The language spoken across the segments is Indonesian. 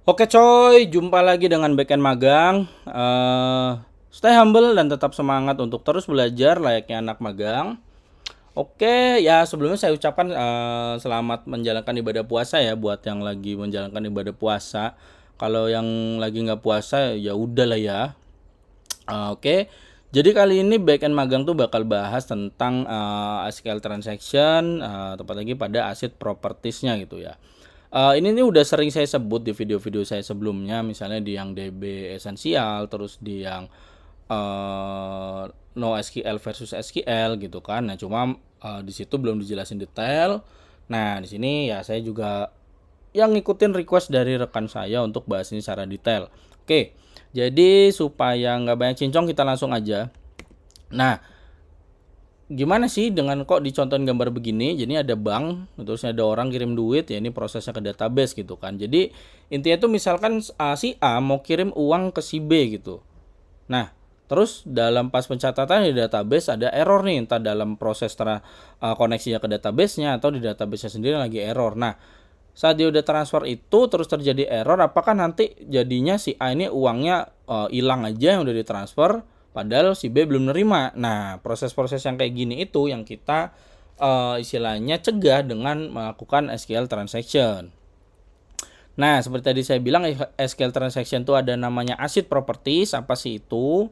Oke coy, jumpa lagi dengan Backend Magang. Stay humble dan tetap semangat untuk terus belajar layaknya anak magang. Oke, ya sebelumnya saya ucapkan selamat menjalankan ibadah puasa ya buat yang lagi menjalankan ibadah puasa. Kalau yang lagi nggak puasa ya udahlah ya. Oke, jadi kali ini Backend Magang tuh bakal bahas tentang SQL transaction, tepat lagi pada aset propertiesnya gitu ya. Ini nih udah sering saya sebut di video-video saya sebelumnya, misalnya di yang DB esensial, terus di yang NoSQL versus SQL gitu kan. Nah, cuma di situ belum dijelasin detail. Nah, di sini ya saya juga yang ngikutin request dari rekan saya untuk bahas ini secara detail. Oke, jadi supaya nggak banyak cincong kita langsung aja. Nah, gimana sih dengan kok dicontohin gambar begini? Jadi ada bank, terus ada orang kirim duit, ya ini prosesnya ke database gitu kan. Jadi intinya itu misalkan si A mau kirim uang ke si B gitu. Nah, terus dalam pas pencatatan di database ada error nih, entah dalam proses koneksinya ke database-nya atau di database-nya sendiri lagi error. Nah, saat dia udah transfer itu terus terjadi error, apakah nanti jadinya si A ini uangnya hilang aja yang udah ditransfer padahal si B belum nerima. Nah, proses-proses yang kayak gini itu yang kita istilahnya cegah dengan melakukan SQL transaction. Nah, seperti tadi saya bilang SQL transaction itu ada namanya ACID properties. Apa sih itu?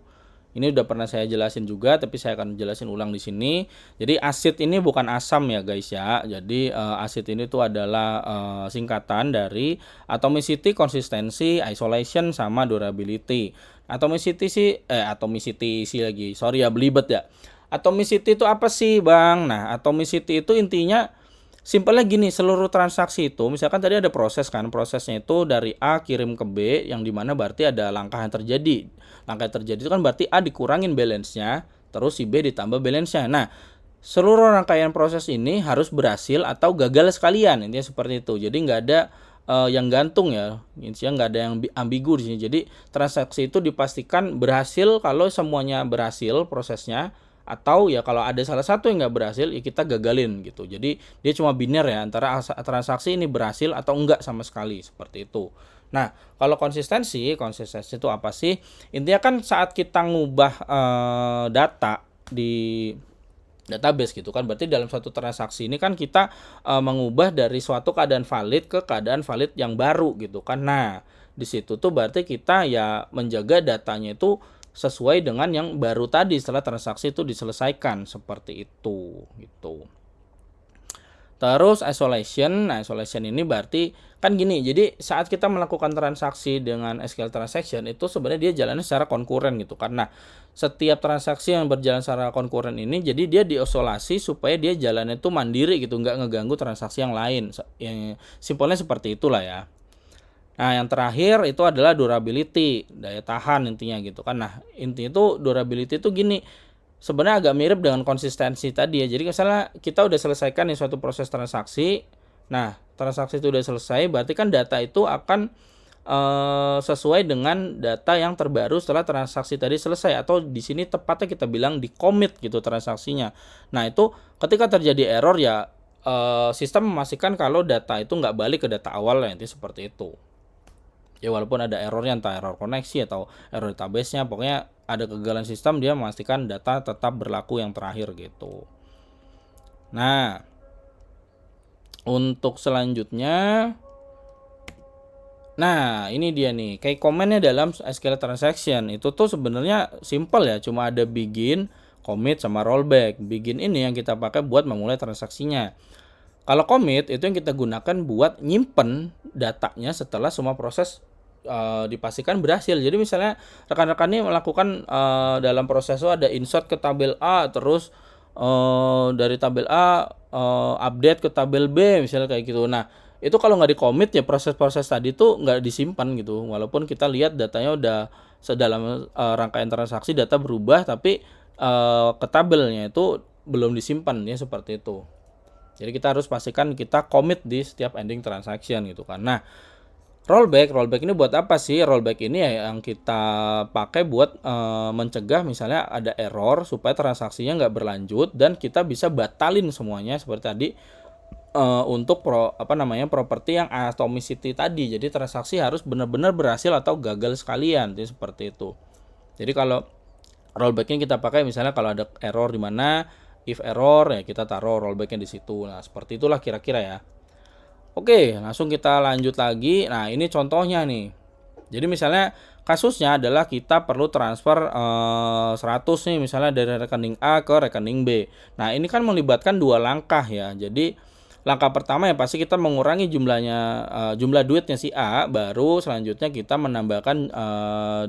Ini udah pernah saya jelasin juga, tapi saya akan jelasin ulang di sini. Jadi ACID ini bukan asam ya guys ya. Jadi ACID ini tuh adalah singkatan dari atomicity, consistency, isolation, sama durability. Atomicity sih lagi. Sorry ya belibet ya. Atomicity itu apa sih Bang? Nah, atomicity itu intinya simpelnya gini, seluruh transaksi itu, misalkan tadi ada proses kan, prosesnya itu dari A kirim ke B, yang dimana berarti ada langkah yang terjadi. Langkah yang terjadi itu kan berarti A dikurangin balance-nya, terus si B ditambah balance-nya. Nah, seluruh rangkaian proses ini harus berhasil atau gagal sekalian, intinya seperti itu. Jadi nggak ada yang gantung ya, intinya nggak ada yang ambigu di sini. Jadi transaksi itu dipastikan berhasil kalau semuanya berhasil prosesnya, atau ya kalau ada salah satu yang nggak berhasil ya kita gagalin gitu. Jadi dia cuma biner ya antara transaksi ini berhasil atau enggak sama sekali, seperti itu. Nah, kalau konsistensi itu apa sih? Intinya kan saat kita ngubah data di database gitu kan, berarti dalam suatu transaksi ini kan kita mengubah dari suatu keadaan valid ke keadaan valid yang baru gitu kan. Nah, di situ tuh berarti kita ya menjaga datanya itu sesuai dengan yang baru tadi setelah transaksi itu diselesaikan, seperti itu gitu. Terus isolation, nah isolation ini berarti kan gini, jadi saat kita melakukan transaksi dengan SQL transaction itu sebenarnya dia jalannya secara konkuren gitu, karena setiap transaksi yang berjalan secara konkuren ini jadi dia diisolasi supaya dia jalannya itu mandiri gitu, nggak ngeganggu transaksi yang lain. Yang simpelnya seperti itulah ya. Nah, yang terakhir itu adalah durability, daya tahan intinya gitu kan. Nah, intinya itu durability itu gini, sebenarnya agak mirip dengan konsistensi tadi ya. Jadi misalnya kita udah selesaikan nih suatu proses transaksi. Nah, transaksi itu udah selesai, berarti kan data itu akan sesuai dengan data yang terbaru setelah transaksi tadi selesai, atau di sini tepatnya kita bilang di commit gitu transaksinya. Nah, itu ketika terjadi error ya sistem memastikan kalau data itu nggak balik ke data awal ya, intinya seperti itu. Ya walaupun ada errornya, entah error koneksi atau error database-nya, pokoknya ada kegagalan sistem, dia memastikan data tetap berlaku yang terakhir gitu. Nah, untuk selanjutnya, nah ini dia nih, kayak komennya dalam SQL transaction itu tuh sebenarnya simple ya, cuma ada begin, commit, sama rollback. Begin ini yang kita pakai buat memulai transaksinya. Kalau commit itu yang kita gunakan buat nyimpen datanya setelah semua proses dipastikan berhasil. Jadi misalnya rekan-rekan ini melakukan dalam proses itu ada insert ke tabel A, terus dari tabel A update ke tabel B misalnya kayak gitu. Nah, itu kalau nggak di commit ya proses-proses tadi tuh nggak disimpan gitu. Walaupun kita lihat datanya udah sedalam rangkaian transaksi data berubah, tapi ke tabelnya itu belum disimpan ya, seperti itu. Jadi kita harus pastikan kita commit di setiap ending transaction gitu kan. Nah, rollback ini buat apa sih? Rollback ini ya yang kita pakai buat mencegah misalnya ada error supaya transaksinya nggak berlanjut dan kita bisa batalin semuanya seperti tadi. untuk properti yang atomicity tadi. Jadi transaksi harus benar-benar berhasil atau gagal sekalian, jadi seperti itu. Jadi kalau rollbacknya kita pakai misalnya kalau ada error di mana, if error ya kita taruh rollbacknya di situ. Nah seperti itulah kira-kira ya. Oke, langsung kita lanjut lagi. Nah ini contohnya nih. Jadi misalnya kasusnya adalah kita perlu transfer 100 nih misalnya dari rekening A ke rekening B. Nah ini kan melibatkan dua langkah ya. Jadi langkah pertama ya pasti kita mengurangi jumlah duitnya si A, baru selanjutnya kita menambahkan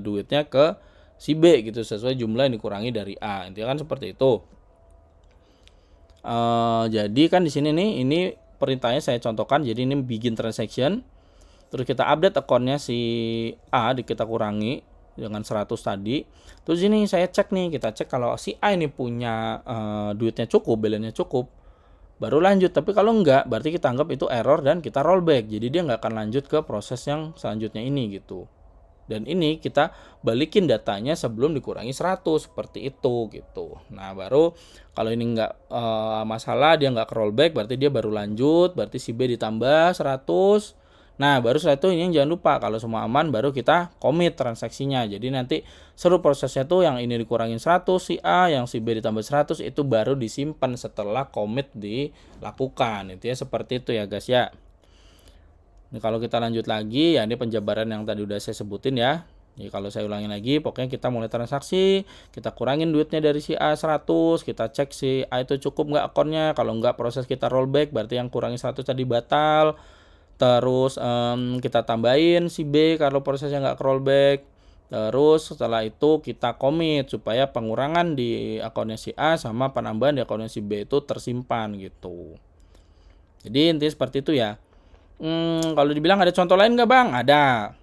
duitnya ke si B gitu sesuai jumlah yang dikurangi dari A. Intinya kan seperti itu. Jadi kan di sini nih ini perintahnya saya contohkan. Jadi ini begin transaction. Terus kita update akunnya si A, kita kurangi dengan 100 tadi. Terus ini saya cek nih, kita cek kalau si A ini punya duitnya cukup, balance-nya cukup, baru lanjut. Tapi kalau enggak, berarti kita anggap itu error dan kita rollback. Jadi dia nggak akan lanjut ke proses yang selanjutnya ini gitu. Dan ini kita balikin datanya sebelum dikurangi 100 seperti itu gitu. Nah baru kalau ini nggak masalah, dia nggak ke rollback, berarti dia baru lanjut. Berarti si B ditambah 100. Nah baru setelah itu ini jangan lupa kalau semua aman baru kita commit transaksinya. Jadi nanti seluruh prosesnya tuh yang ini dikurangin 100 si A, yang si B ditambah 100 itu baru disimpan setelah commit dilakukan. Intinya seperti itu ya guys ya. Ini kalau kita lanjut lagi ya, ini penjabaran yang tadi udah saya sebutin ya. Jadi kalau saya ulangin lagi, pokoknya kita mulai transaksi, kita kurangin duitnya dari si A 100, kita cek si A itu cukup nggak akunnya. Kalau nggak, proses kita rollback, berarti yang kurangin 100 tadi batal. Terus kita tambahin si B kalau prosesnya nggak rollback. Terus setelah itu kita commit supaya pengurangan di akunnya si A sama penambahan di akunnya si B itu tersimpan gitu. Jadi intinya seperti itu ya. Kalau dibilang ada contoh lain nggak bang? Ada.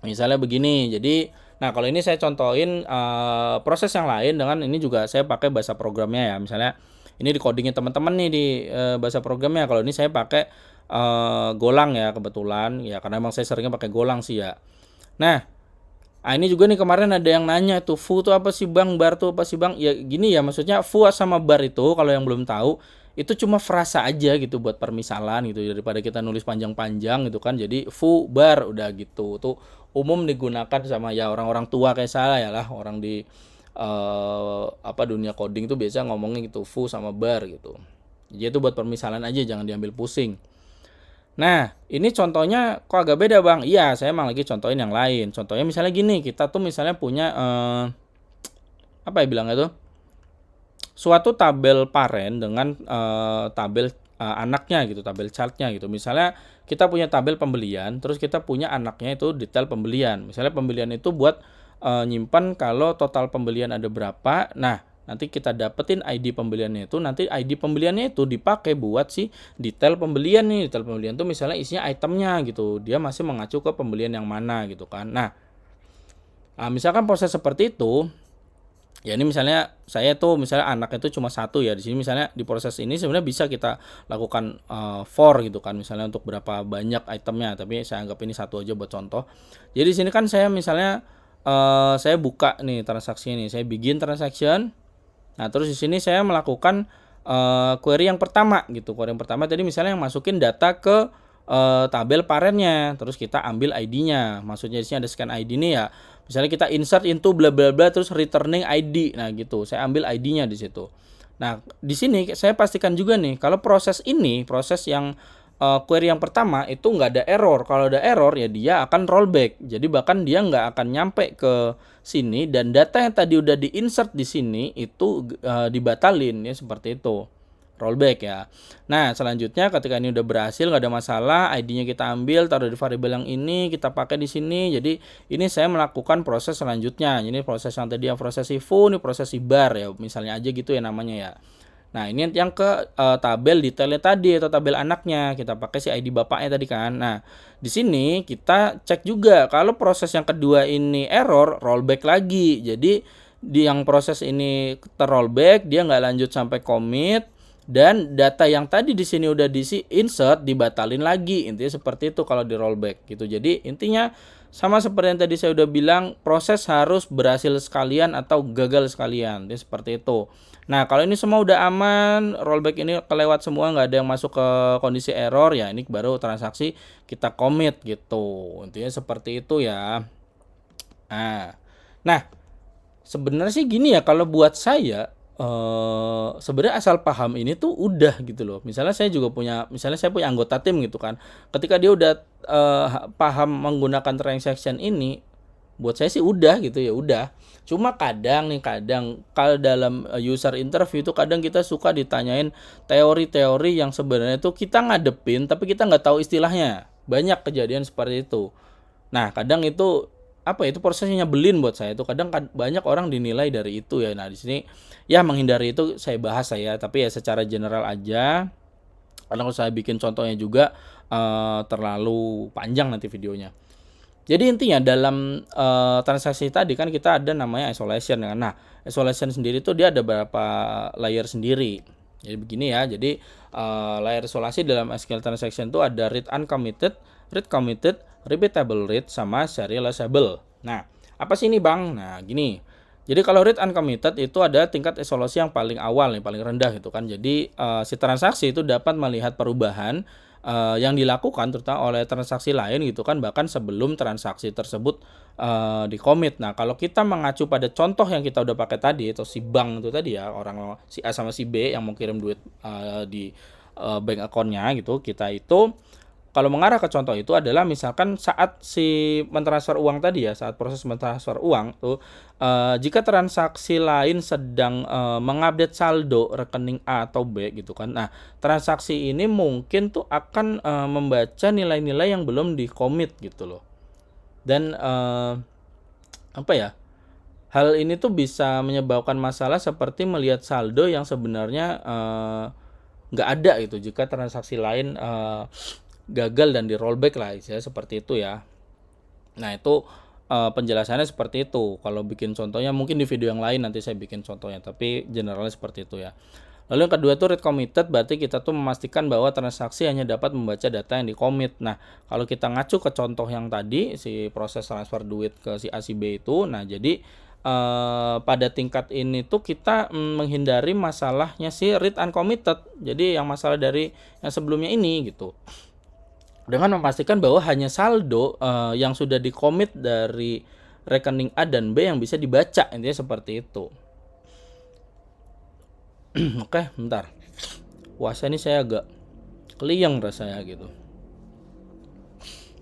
Misalnya begini. Jadi, nah kalau ini saya contohin proses yang lain dengan ini juga saya pakai bahasa programnya ya. Misalnya ini di codingnya teman-teman nih di bahasa programnya. Kalau ini saya pakai Golang ya kebetulan. Ya karena emang saya seringnya pakai Golang sih ya. Nah, ini juga nih kemarin ada yang nanya tuh foo tuh apa sih bang, bar tuh apa sih bang? Ya gini ya, maksudnya foo sama bar itu kalau yang belum tahu itu cuma frasa aja gitu buat permisalan gitu, daripada kita nulis panjang-panjang gitu kan. Jadi foo bar udah gitu. Tuh umum digunakan sama ya orang-orang tua kayak saya ya lah, orang di dunia coding tuh biasa ngomongnya gitu foo sama bar gitu. Jadi itu buat permisalan aja, jangan diambil pusing. Nah, ini contohnya kok agak beda bang. Iya, saya emang lagi contohin yang lain. Contohnya misalnya gini, kita tuh misalnya punya apa ya bilangnya tuh, suatu tabel paren dengan tabel anaknya gitu, tabel chartnya gitu. Misalnya kita punya tabel pembelian, terus kita punya anaknya itu detail pembelian. Misalnya pembelian itu buat nyimpan kalau total pembelian ada berapa. Nah, nanti kita dapetin ID pembeliannya itu, nanti ID pembeliannya itu dipakai buat si detail pembelian nih. Detail pembelian tuh misalnya isinya itemnya gitu, dia masih mengacu ke pembelian yang mana gitu kan. Nah, misalkan proses seperti itu, ya ini misalnya saya tuh misalnya anaknya itu cuma satu ya. Di sini misalnya di proses ini sebenarnya bisa kita lakukan for gitu kan, misalnya untuk berapa banyak itemnya, tapi saya anggap ini satu aja buat contoh. Jadi di sini kan saya misalnya saya buka nih transaksi ini, saya begin transaction. Nah, terus di sini saya melakukan query yang pertama gitu. Query yang pertama tadi misalnya yang masukin data ke tabel parennya, terus kita ambil ID-nya. Maksudnya di sini ada scan ID nih ya. Misalnya kita insert into bla bla bla terus returning ID. Nah, gitu. Saya ambil ID-nya di situ. Nah, di sini saya pastikan juga nih kalau proses ini, proses yang query yang pertama itu nggak ada error. Kalau ada error ya dia akan rollback. Jadi bahkan dia nggak akan nyampe ke sini dan data yang tadi udah di-insert di sini itu dibatalin ya, seperti itu. Rollback ya. Nah, selanjutnya ketika ini udah berhasil nggak ada masalah, ID-nya kita ambil, taruh di variabel yang ini, kita pakai di sini. Jadi ini saya melakukan proses selanjutnya. Ini proses yang tadi yang proses si foo, ini proses si bar ya, misalnya aja gitu ya namanya ya. Nah, ini yang ke tabel detailnya tadi atau tabel anaknya. Kita pakai si ID bapaknya tadi kan. Nah, di sini kita cek juga kalau proses yang kedua ini error, rollback lagi. Jadi di yang proses ini terrollback, dia nggak lanjut sampai commit. dan data yang tadi di sini udah diisi insert dibatalin lagi. Intinya seperti itu kalau di rollback gitu. Jadi intinya sama seperti yang tadi saya udah bilang, proses harus berhasil sekalian atau gagal sekalian. Jadi seperti itu. Nah, kalau ini semua udah aman, rollback ini kelewat semua, nggak ada yang masuk ke kondisi error, ya ini baru transaksi kita commit gitu. Intinya seperti itu ya. Nah, sebenarnya sih gini ya, kalau buat saya sebenarnya asal paham ini tuh udah gitu loh. Misalnya saya punya anggota tim gitu kan. Ketika dia udah paham menggunakan transaction ini, buat saya sih udah gitu ya, udah. Cuma kadang kalau dalam user interview itu kadang kita suka ditanyain teori-teori yang sebenarnya tuh kita ngadepin tapi kita nggak tahu istilahnya. Banyak kejadian seperti itu. Nah, kadang itu itu prosesnya nyebelin buat saya itu. Kadang banyak orang dinilai dari itu ya. Nah, di sini ya menghindari itu saya bahas tapi ya secara general aja. Karena kalau saya bikin contohnya juga terlalu panjang nanti videonya. Jadi intinya dalam transaksi tadi kan kita ada namanya isolation. Nah, isolation sendiri tuh dia ada beberapa layer sendiri. Jadi begini ya. Jadi layer isolasi dalam SQL transaction itu ada read uncommitted, read committed, repeatable read, sama serializable. Nah, apa sih ini Bang? Nah, gini. Jadi kalau read uncommitted itu ada tingkat isolasi yang paling awal nih, paling rendah gitu kan. Jadi si transaksi itu dapat melihat perubahan yang dilakukan terutama oleh transaksi lain gitu kan, bahkan sebelum transaksi tersebut di commit. Nah, kalau kita mengacu pada contoh yang kita udah pakai tadi, atau si bank itu tadi ya, orang si A sama si B yang mau kirim duit di bank account-nya gitu, kita itu kalau mengarah ke contoh itu adalah misalkan saat si mentransfer uang tadi ya, saat proses mentransfer uang tuh jika transaksi lain sedang mengupdate saldo rekening A atau B gitu kan. Nah, transaksi ini mungkin tuh akan membaca nilai-nilai yang belum di-commit gitu loh. Dan hal ini tuh bisa menyebabkan masalah seperti melihat saldo yang sebenarnya nggak ada gitu jika transaksi lain gagal dan di rollback lah ya, seperti itu ya. Nah, itu penjelasannya seperti itu. Kalau bikin contohnya mungkin di video yang lain nanti saya bikin contohnya, tapi generalnya seperti itu ya. Lalu yang kedua itu read committed, berarti kita tuh memastikan bahwa transaksi hanya dapat membaca data yang di commit. Nah, kalau kita ngacu ke contoh yang tadi si proses transfer duit ke si A si B itu, nah jadi pada tingkat ini tuh kita menghindari masalahnya si read uncommitted. Jadi yang masalah dari yang sebelumnya ini gitu, dengan memastikan bahwa hanya saldo yang sudah di-commit dari rekening A dan B yang bisa dibaca. Intinya seperti itu. Oke, bentar. Puasa ini saya agak keliang rasanya gitu.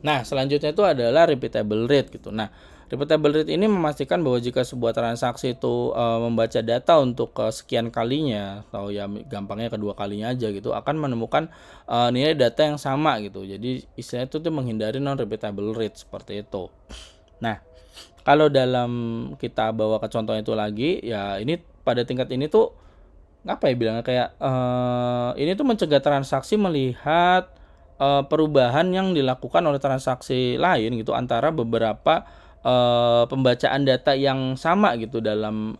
Nah, selanjutnya itu adalah repeatable rate gitu. Nah, repeatable rate ini memastikan bahwa jika sebuah transaksi itu membaca data untuk sekian kalinya, atau ya gampangnya kedua kalinya aja gitu, akan menemukan nilai data yang sama gitu. Jadi istilahnya itu tuh menghindari non repeatable rate seperti itu. Nah, kalau dalam kita bawa ke contoh itu lagi, ya ini pada tingkat ini tuh bilangnya kayak ini tuh mencegah transaksi melihat perubahan yang dilakukan oleh transaksi lain gitu antara beberapa pembacaan data yang sama gitu dalam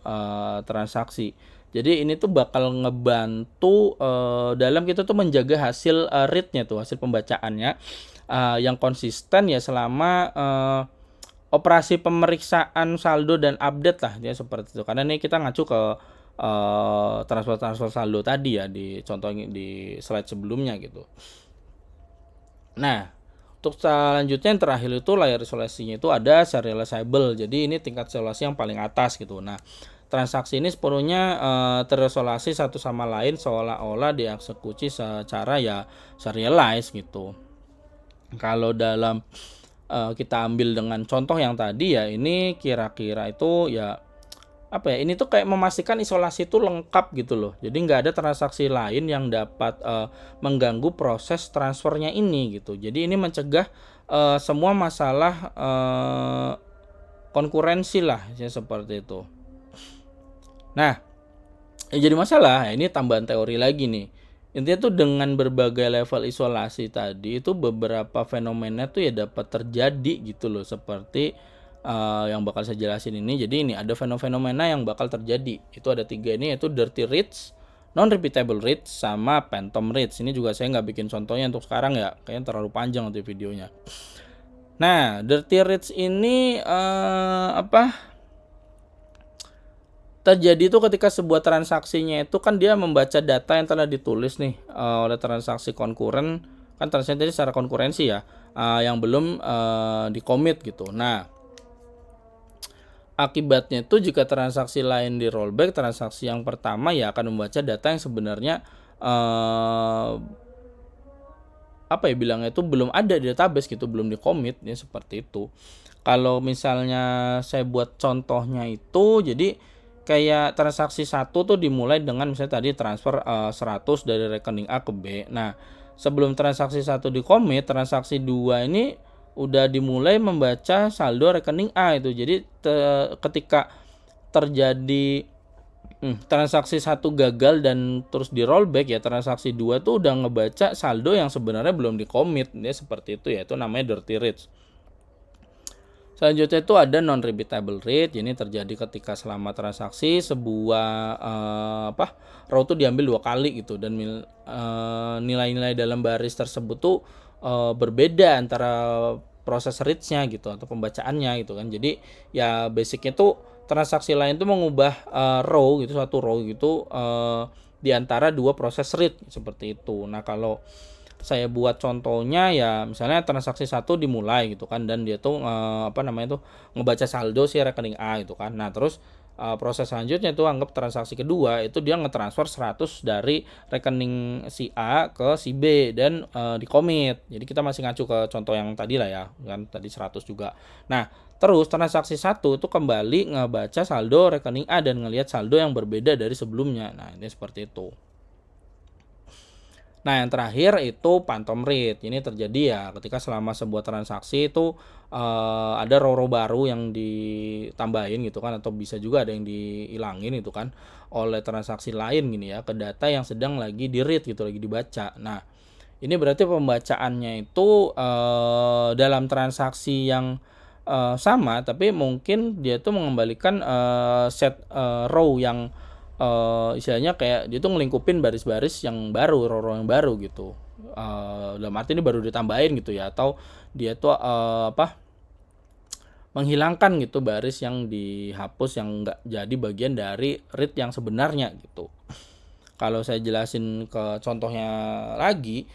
transaksi. Jadi ini tuh bakal ngebantu dalam kita tuh menjaga hasil read-nya tuh, hasil pembacaannya yang konsisten ya selama operasi pemeriksaan saldo dan update lah ya, seperti itu. Karena ini kita ngacu ke transfer saldo tadi ya di contoh di slide sebelumnya gitu. Nah, untuk selanjutnya yang terakhir itu layer isolasinya itu ada serializable. Jadi ini tingkat isolasi yang paling atas gitu. Nah, transaksi ini sepenuhnya terisolasi satu sama lain seolah-olah dieksekusi secara ya serialized gitu. Kalau dalam kita ambil dengan contoh yang tadi ya, ini kira-kira itu ya ini tuh kayak memastikan isolasi itu lengkap gitu loh. Jadi nggak ada transaksi lain yang dapat mengganggu proses transfernya ini gitu. Jadi ini mencegah semua masalah konkurensi lah ya, seperti itu. Nah, jadi masalah ini tambahan teori lagi nih. Intinya tuh dengan berbagai level isolasi tadi itu beberapa fenomena tuh ya dapat terjadi gitu loh, seperti yang bakal saya jelasin ini. Jadi ini ada fenomena yang bakal terjadi. Itu ada 3 ini, yaitu dirty reads, non-repeatable reads sama phantom reads. Ini juga saya nggak bikin contohnya untuk sekarang ya, kayaknya terlalu panjang nanti videonya. Nah, dirty reads ini terjadi itu ketika sebuah transaksinya itu kan dia membaca data yang telah ditulis nih oleh transaksi konkuren, kan transaksi tadi secara konkurensi ya, yang belum di commit gitu. Nah, akibatnya itu jika transaksi lain di rollback, transaksi yang pertama ya akan membaca data yang sebenarnya bilangnya itu belum ada di database gitu, belum di commit ya, seperti itu. Kalau misalnya saya buat contohnya itu, jadi kayak transaksi 1 tuh dimulai dengan misalnya tadi transfer 100 dari rekening A ke B. Nah, sebelum transaksi 1 di commit, transaksi 2 ini udah dimulai membaca saldo rekening A itu. Jadi ketika terjadi transaksi 1 gagal dan terus di rollback ya, transaksi 2 tuh udah ngebaca saldo yang sebenarnya belum di commit ya, seperti itu ya, itu namanya dirty reads. Selanjutnya itu ada non-repeatable read. Ini terjadi ketika selama transaksi sebuah row itu diambil 2 kali gitu, dan nilai-nilai dalam baris tersebut tuh berbeda antara proses reads-nya gitu atau pembacaannya gitu kan. Jadi ya basicnya tuh transaksi lain tuh mengubah row gitu, suatu row gitu di antara 2 proses read seperti itu. Nah, kalau saya buat contohnya ya, misalnya transaksi 1 dimulai gitu kan, dan dia tuh ngebaca saldo si rekening A gitu kan. Nah, terus proses selanjutnya itu anggap transaksi kedua itu dia ngetransfer 100 dari rekening si A ke si B dan di commit. Jadi kita masih ngacu ke contoh yang tadi lah ya, kan tadi 100 juga. Nah, terus transaksi 1 itu kembali ngebaca saldo rekening A dan ngelihat saldo yang berbeda dari sebelumnya. Nah, ini seperti itu. Nah, yang terakhir itu phantom read. Ini terjadi ya ketika selama sebuah transaksi itu ada row-row baru yang ditambahin gitu kan, atau bisa juga ada yang dihilangin gitu kan oleh transaksi lain gini ya, ke data yang sedang lagi di read gitu, lagi dibaca. Nah, ini berarti pembacaannya itu dalam transaksi yang sama, tapi mungkin dia tuh mengembalikan set row yang istilahnya kayak dia tuh ngelingkupin baris-baris yang baru, row-row yang baru gitu. Dalam arti ini baru ditambahin gitu ya, atau dia tuh menghilangkan gitu baris yang dihapus yang enggak jadi bagian dari read yang sebenarnya gitu. Kalau saya jelasin ke contohnya lagi,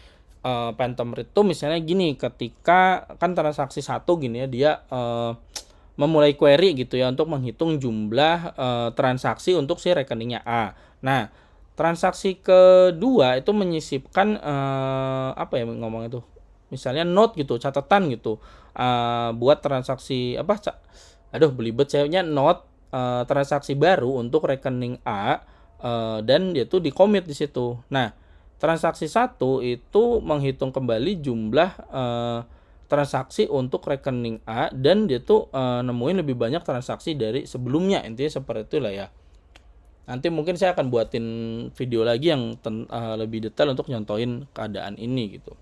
phantom read tuh misalnya gini, ketika kan transaksi 1 gini ya, dia memulai query gitu ya untuk menghitung jumlah transaksi untuk si rekeningnya A. Nah, transaksi kedua itu menyisipkan ngomong itu, misalnya note gitu, catatan gitu, buat transaksi belibet sayanya, note transaksi baru untuk rekening A, dan dia tuh di commit di situ. Nah, transaksi 1 itu menghitung kembali jumlah transaksi untuk rekening A, dan dia tuh nemuin lebih banyak transaksi dari sebelumnya. Intinya seperti itulah ya. Nanti mungkin saya akan buatin video lagi yang lebih detail untuk nyontohin keadaan ini gitu.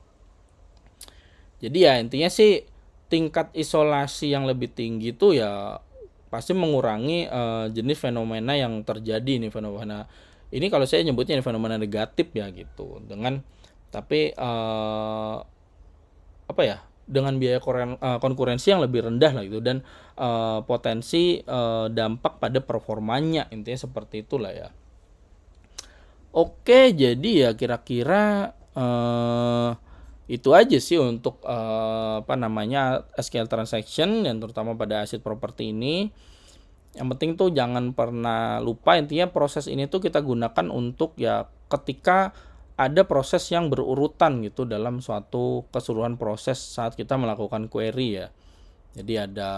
Jadi ya intinya sih, tingkat isolasi yang lebih tinggi itu ya pasti mengurangi jenis fenomena yang terjadi nih. Fenomena ini kalau saya nyebutnya ini fenomena negatif ya gitu, dengan tapi dengan biaya konkurensi yang lebih rendah lah gitu, dan potensi dampak pada performanya, intinya seperti itulah ya. Oke, jadi ya kira-kira itu aja sih untuk SQL transaction, dan terutama pada aset properti ini. Yang penting tuh jangan pernah lupa, intinya proses ini tuh kita gunakan untuk ya ketika ada proses yang berurutan gitu dalam suatu keseluruhan proses saat kita melakukan query ya. Jadi ada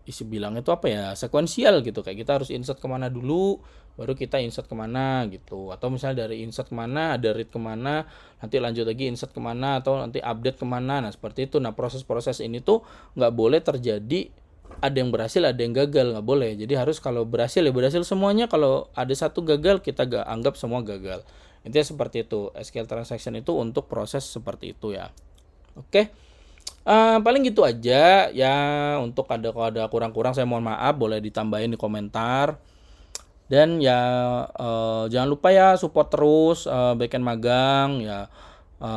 isi bilangnya itu sekuensial gitu, kayak kita harus insert kemana dulu, baru kita insert kemana gitu. Atau misalnya dari insert kemana, ada read kemana, nanti lanjut lagi insert kemana, atau nanti update kemana. Nah, seperti itu. Nah, proses-proses ini tuh nggak boleh terjadi ada yang berhasil, ada yang gagal, nggak boleh. Jadi harus kalau berhasil ya berhasil semuanya, kalau ada satu gagal kita gak anggap semua gagal. Intinya seperti itu. SQL transaction itu untuk proses seperti itu ya. Oke. Paling gitu aja ya. Untuk kalau ada kurang-kurang saya mohon maaf, boleh ditambahin di komentar. Dan ya jangan lupa ya support terus Backend Magang ya,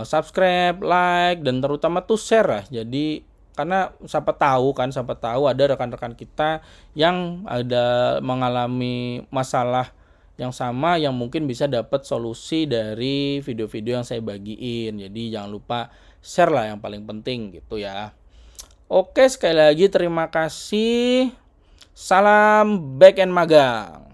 subscribe, like, dan terutama tuh share lah. Jadi karena siapa tahu ada rekan-rekan kita yang ada mengalami masalah yang sama, yang mungkin bisa dapat solusi dari video-video yang saya bagiin. Jadi jangan lupa share lah, yang paling penting gitu ya. Oke, sekali lagi terima kasih. Salam Backend Magang.